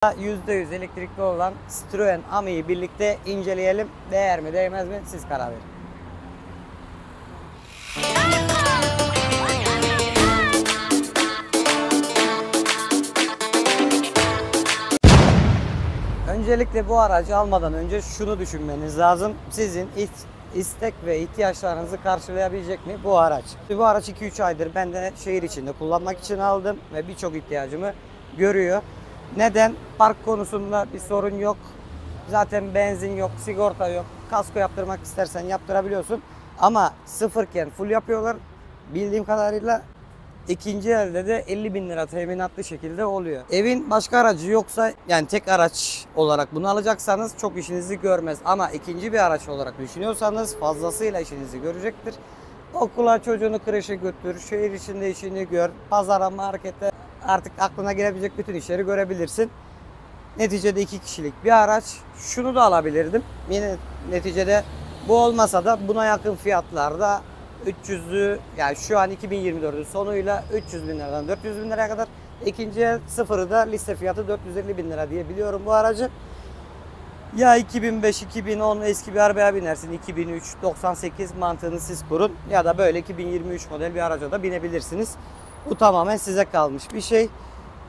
%100 elektrikli olan Citroen Ami'yi birlikte inceleyelim. Değer mi değmez mi siz karar verin. Öncelikle bu aracı almadan önce şunu düşünmeniz lazım. Sizin istek ve ihtiyaçlarınızı karşılayabilecek mi bu araç? Bu araç 2-3 aydır ben de şehir içinde kullanmak için aldım ve birçok ihtiyacımı görüyor. Neden? Park konusunda bir sorun yok. Zaten benzin yok, sigorta yok. Kasko yaptırmak istersen yaptırabiliyorsun. Ama sıfırken full yapıyorlar. Bildiğim kadarıyla ikinci elde de 50.000 lira teminatlı şekilde oluyor. Evin başka aracı yoksa, yani tek araç olarak bunu alacaksanız çok işinizi görmez. Ama ikinci bir araç olarak düşünüyorsanız fazlasıyla işinizi görecektir. Okula çocuğunu kreşe götür, şehir içinde işini gör, pazara, markete, artık aklına gelebilecek bütün işleri görebilirsin. Neticede 2 kişilik bir araç. Şunu da alabilirdim. Yine neticede bu olmasa da buna yakın fiyatlarda 300'lü, yani şu an 2024'ün sonuyla 300 bin liradan 400 bin liraya kadar, ikinci el sıfırı da liste fiyatı 450 bin lira diye biliyorum bu aracı. Ya 2005-2010 eski bir arabaya binersin, 2003, 98 mantığını siz kurun ya da böyle 2023 model bir araca da binebilirsiniz. Bu tamamen size kalmış bir şey.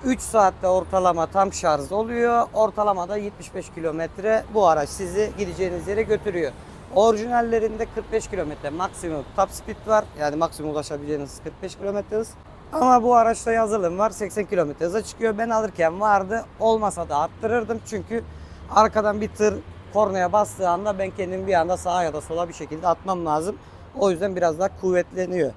3 saatte ortalama tam şarj oluyor. Ortalamada 75 kilometre bu araç sizi gideceğiniz yere götürüyor. Orijinallerinde 45 kilometre maksimum top speed var. Yani maksimum ulaşabileceğiniz 45 kilometre hız. Ama bu araçta yazılım var. 80 kilometre hıza çıkıyor. Ben alırken vardı. Olmasa da arttırırdım. Çünkü arkadan bir tır kornaya bastığı anda ben kendimi bir anda sağa ya da sola bir şekilde atmam lazım. O yüzden biraz daha kuvvetleniyor.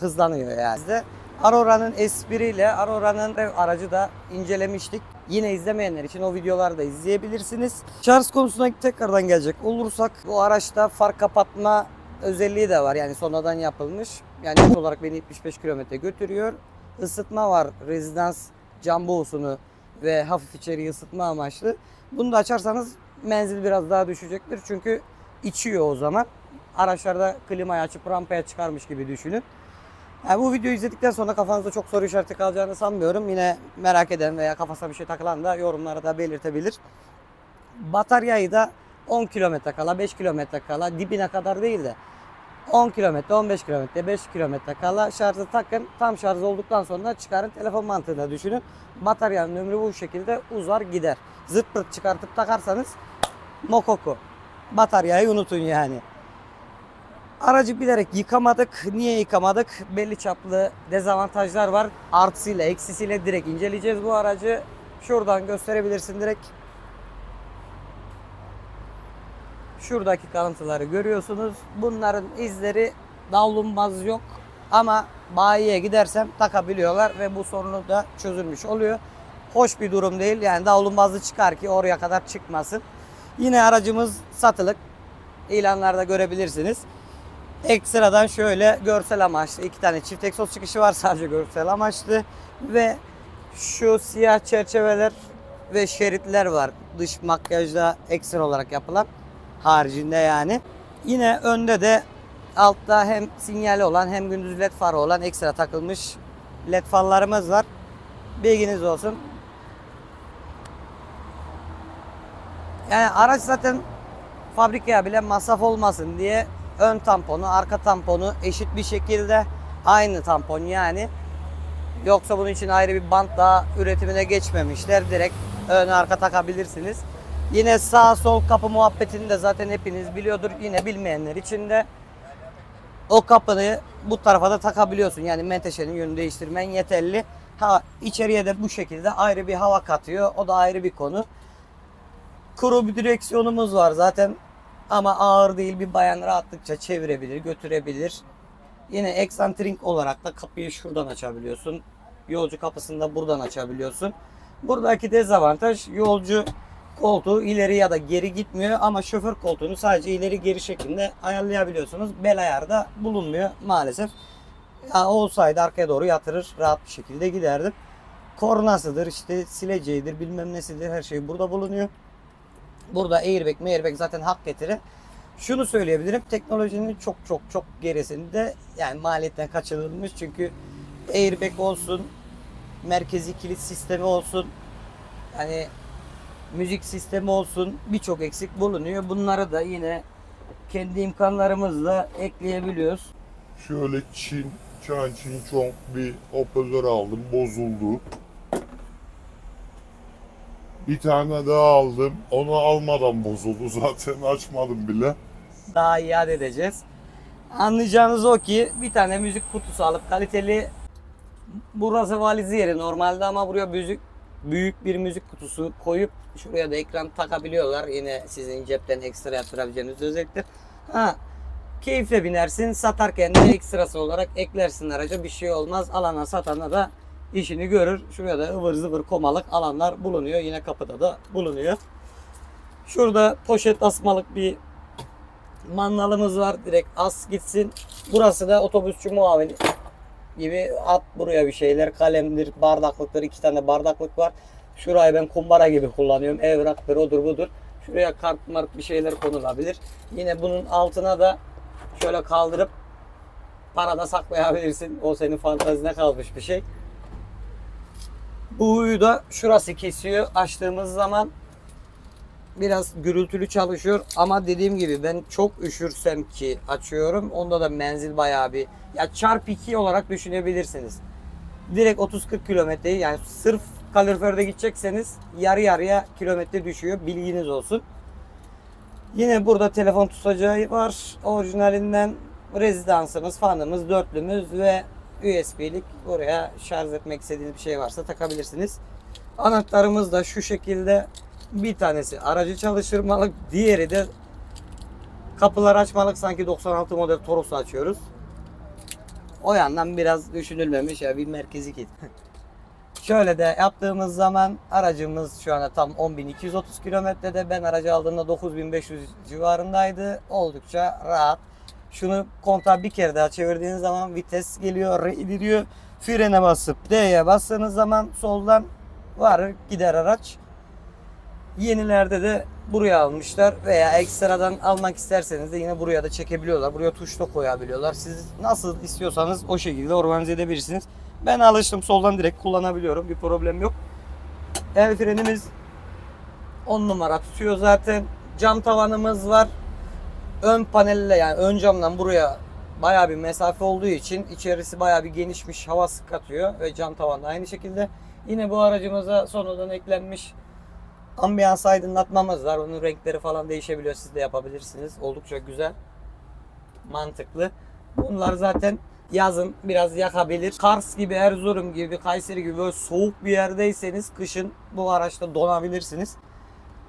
Hızlanıyor yani. Aurora'nın espriyle Aurora'nın aracı da incelemiştik. Yine izlemeyenler için o videoları da izleyebilirsiniz. Şarj konusuna tekrardan gelecek olursak, bu araçta far kapatma özelliği de var. Yani sonradan yapılmış. Yani net olarak beni 75 kilometre götürüyor. Isıtma var. Rezidans cam boğusunu ve hafif içeriği ısıtma amaçlı. Bunu da açarsanız menzil biraz daha düşecektir. Çünkü içiyor o zaman. Araçlarda klimayı açıp rampaya çıkarmış gibi düşünün. Yani bu videoyu izledikten sonra kafanızda çok soru işareti kalacağını sanmıyorum. Yine merak eden veya kafasına bir şey takılan da yorumlara da belirtebilir. Bataryayı da 10 kilometre kala, 5 kilometre kala, dibine kadar değil de 10 kilometre, 15 kilometre, 5 kilometre kala şarjı takın. Tam şarj olduktan sonra çıkarın, telefon mantığında düşünün. Bataryanın ömrü bu şekilde uzar gider. Zırt pırt çıkartıp takarsanız mokoko. Bataryayı unutun yani. Aracı bilerek yıkamadık. Niye yıkamadık? Belli çaplı dezavantajlar var. Artısıyla eksisiyle direkt inceleyeceğiz bu aracı. Şuradan gösterebilirsin direkt. Şuradaki kalıntıları görüyorsunuz. Bunların izleri, davlumbaz yok. Ama bayiye gidersem takabiliyorlar ve bu sorunu da çözülmüş oluyor. Hoş bir durum değil. Yani davlumbazı çıkar ki oraya kadar çıkmasın. Yine aracımız satılık. İlanlarda görebilirsiniz. Ekstradan şöyle görsel amaçlı 2 tane çift egzoz çıkışı var, sadece görsel amaçlı ve şu siyah çerçeveler ve şeritler var dış makyajda ekstra olarak yapılan haricinde yani. Yine önde de altta hem sinyali olan hem gündüz led farı olan ekstra takılmış led farlarımız var. Bilginiz olsun. Yani araç zaten fabrikaya bile masraf olmasın diye ön tamponu, arka tamponu eşit bir şekilde aynı tampon yani. Yoksa bunun için ayrı bir bant daha üretimine geçmemişler. Direkt ön arka takabilirsiniz. Yine sağ sol kapı muhabbetini de zaten hepiniz biliyordur. Yine bilmeyenler için de o kapıyı bu tarafa da takabiliyorsun. Yani menteşenin yönünü değiştirmen yeterli. İçeriye de bu şekilde ayrı bir hava katıyor. O da ayrı bir konu. Kuru bir direksiyonumuz var zaten. Ama ağır değil, bir bayan rahatlıkça çevirebilir, götürebilir. Yine eksantrik olarak da kapıyı şuradan açabiliyorsun. Yolcu kapısını da buradan açabiliyorsun. Buradaki dezavantaj, yolcu koltuğu ileri ya da geri gitmiyor ama şoför koltuğunu sadece ileri geri şeklinde ayarlayabiliyorsunuz. Bel ayarı da bulunmuyor maalesef. Yani olsaydı arkaya doğru yatırır, rahat bir şekilde giderdim. Kornasıdır, işte sileceğidir, bilmem nesidir, her şey burada bulunuyor. Burada airbag zaten hak getiri. Şunu söyleyebilirim, teknolojinin çok gerisinde, yani maliyetten kaçırılmış. Çünkü airbag olsun, merkezi kilit sistemi olsun, Hani müzik sistemi olsun, birçok eksik bulunuyor. Bunları da yine kendi imkanlarımızla ekleyebiliyoruz. Şöyle Çan Çin Çong bir hoparlör aldım, bozuldu. Bir tane daha aldım, onu almadan bozuldu zaten, açmadım bile. Daha iade edeceğiz. Anlayacağınız o ki bir tane müzik kutusu alıp kaliteli, burası valizi yeri normalde ama buraya büyük bir müzik kutusu koyup şuraya da ekran takabiliyorlar. Yine sizin cepten ekstra yaptırabileceğiniz özellikler. Ha, keyifle binersin, satarken de ekstrası olarak eklersin araca, bir şey olmaz. Alana satana da işini görür. Şuraya da ıvır zıvır komalık alanlar bulunuyor. Yine kapıda da bulunuyor. Şurada poşet asmalık bir mandalımız var. Direkt as gitsin. Burası da otobüsçü muavini gibi, at buraya bir şeyler, kalemdir, bardaklıktır, 2 tane bardaklık var. Şurayı ben kumbara gibi kullanıyorum. Evraktır, odur budur. Şuraya kart mart bir şeyler konulabilir. Yine bunun altına da şöyle kaldırıp para da saklayabilirsin. O senin fantazine kalmış bir şey. Bu huyu da şurası kesiyor. Açtığımız zaman biraz gürültülü çalışıyor ama dediğim gibi ben çok üşürsem ki açıyorum. Onda da menzil bayağı bir, ya çarpı 2 olarak düşünebilirsiniz. Direkt 30-40 kilometreyi, yani sırf kaloriferde gidecekseniz yarı yarıya kilometre düşüyor, bilginiz olsun. Yine burada telefon tutacağı var. Orijinalinden rezidansımız, fanımız, dörtlümüz ve USB'lik, buraya şarj etmek istediğiniz bir şey varsa takabilirsiniz. Anahtarımız da şu şekilde. Bir tanesi aracı çalıştırmalık, diğeri de kapılar açmalık, sanki 96 model Toros'u açıyoruz. O yandan biraz düşünülmemiş ya, bir merkezi kit. Şöyle de yaptığımız zaman aracımız şu anda tam 10.230 kilometrede. Ben aracı aldığımda 9.500 civarındaydı. Oldukça rahat. Şunu kontağı bir kere daha çevirdiğiniz zaman vites geliyor, gidiyor. Frene basıp D'ye bastığınız zaman soldan varır gider araç. Yenilerde de buraya almışlar veya ekstradan almak isterseniz de yine buraya da çekebiliyorlar. Buraya tuş da koyabiliyorlar. Siz nasıl istiyorsanız o şekilde organize edebilirsiniz. Ben alıştım, soldan direkt kullanabiliyorum. Bir problem yok. El frenimiz 10 numara tutuyor zaten. Cam tavanımız var. Ön panelle, yani ön camdan buraya bayağı bir mesafe olduğu için içerisi bayağı bir genişmiş, hava katıyor ve cam tavan da aynı şekilde. Yine bu aracımıza sonradan eklenmiş ambiyans aydınlatmamız var. Onun renkleri falan değişebiliyor. Siz de yapabilirsiniz. Oldukça güzel. Mantıklı. Bunlar zaten yazın biraz yakabilir. Kars gibi, Erzurum gibi, Kayseri gibi böyle soğuk bir yerdeyseniz kışın bu araçta donabilirsiniz.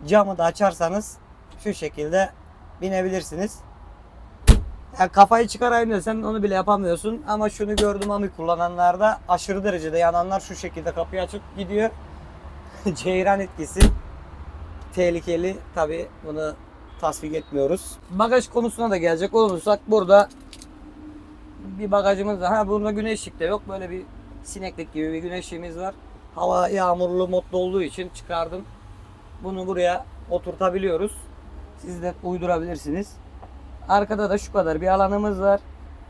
Camı da açarsanız şu şekilde binebilirsiniz. Yani kafayı çıkarayım desen onu bile yapamıyorsun. Ama şunu gördüm, AMI kullananlarda aşırı derecede yananlar şu şekilde kapıyı açıp gidiyor. Ceyran etkisi. Tehlikeli, tabi bunu tasvip etmiyoruz. Bagaj konusuna da gelecek olursak, burada bir bagajımız var. Burada güneşlik de yok. Böyle bir sineklik gibi bir güneşliğimiz var. Hava yağmurlu modda olduğu için çıkardım. Bunu buraya oturtabiliyoruz. Siz de uydurabilirsiniz. Arkada da şu kadar bir alanımız var.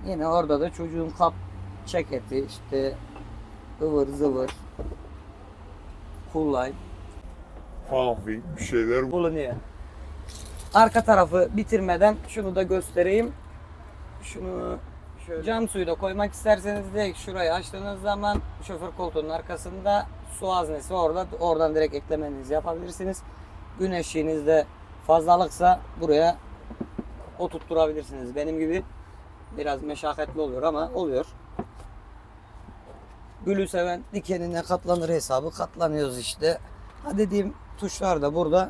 Yine orada da çocuğun kap ceketi, işte ıvır zıvır, cool line Kahve bir şeyler. bulunuyor. Arka tarafı bitirmeden şunu da göstereyim. Şunu şöyle, cam suyu da koymak isterseniz direkt şurayı açtığınız zaman şoför koltuğunun arkasında su haznesi orada. Oradan direkt eklemenizi yapabilirsiniz. Güneşliğiniz de fazlalıksa buraya oturtturabilirsiniz. Benim gibi biraz meşakkatli oluyor ama oluyor. Gülü seven dikenine katlanır hesabı, katlanıyoruz işte. Ha, dediğim tuşlar da burada.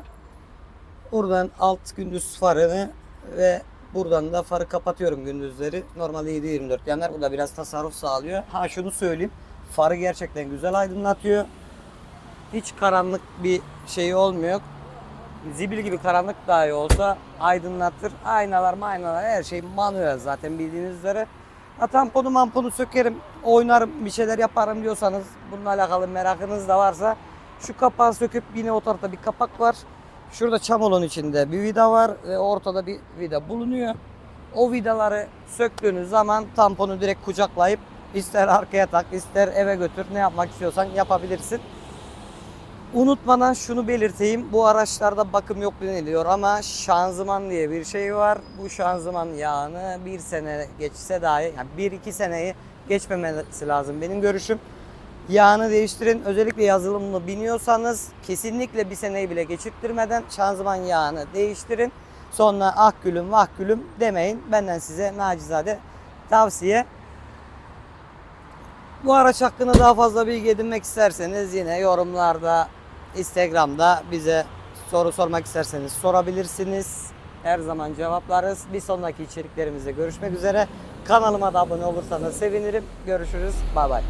Buradan alt gündüz farını ve buradan da farı kapatıyorum gündüzleri. Normalde 7/24 yanar. Bu da biraz tasarruf sağlıyor. Ha, şunu söyleyeyim. Farı gerçekten güzel aydınlatıyor. Hiç karanlık bir şey olmuyor. Zibil gibi karanlık dahi olsa aydınlatır. Aynalar her şey manuel zaten bildiğiniz üzere. Ha, tamponu sökerim, oynarım, bir şeyler yaparım diyorsanız, bununla alakalı merakınız da varsa şu kapağı söküp yine o tarafta bir kapak var. Şurada çamolun içinde bir vida var ve ortada bir vida bulunuyor. O vidaları söktüğünüz zaman tamponu direkt kucaklayıp ister arkaya tak, ister eve götür, ne yapmak istiyorsan yapabilirsin. Unutmadan şunu belirteyim. Bu araçlarda bakım yok deniliyor ama şanzıman diye bir şey var. Bu şanzıman yağını bir sene geçse dahi, yani 1-2 seneyi geçmemesi lazım benim görüşüm. Yağını değiştirin. Özellikle yazılımlı biniyorsanız kesinlikle bir seneyi bile geçirttirmeden şanzıman yağını değiştirin. Sonra ah gülüm vah gülüm demeyin. Benden size nacizade tavsiye. Bu araç hakkında daha fazla bilgi edinmek isterseniz yine yorumlarda, Instagram'da bize soru sormak isterseniz sorabilirsiniz. Her zaman cevaplarız. Bir sonraki içeriklerimizde görüşmek üzere. Kanalıma da abone olursanız sevinirim. Görüşürüz. Bay bay.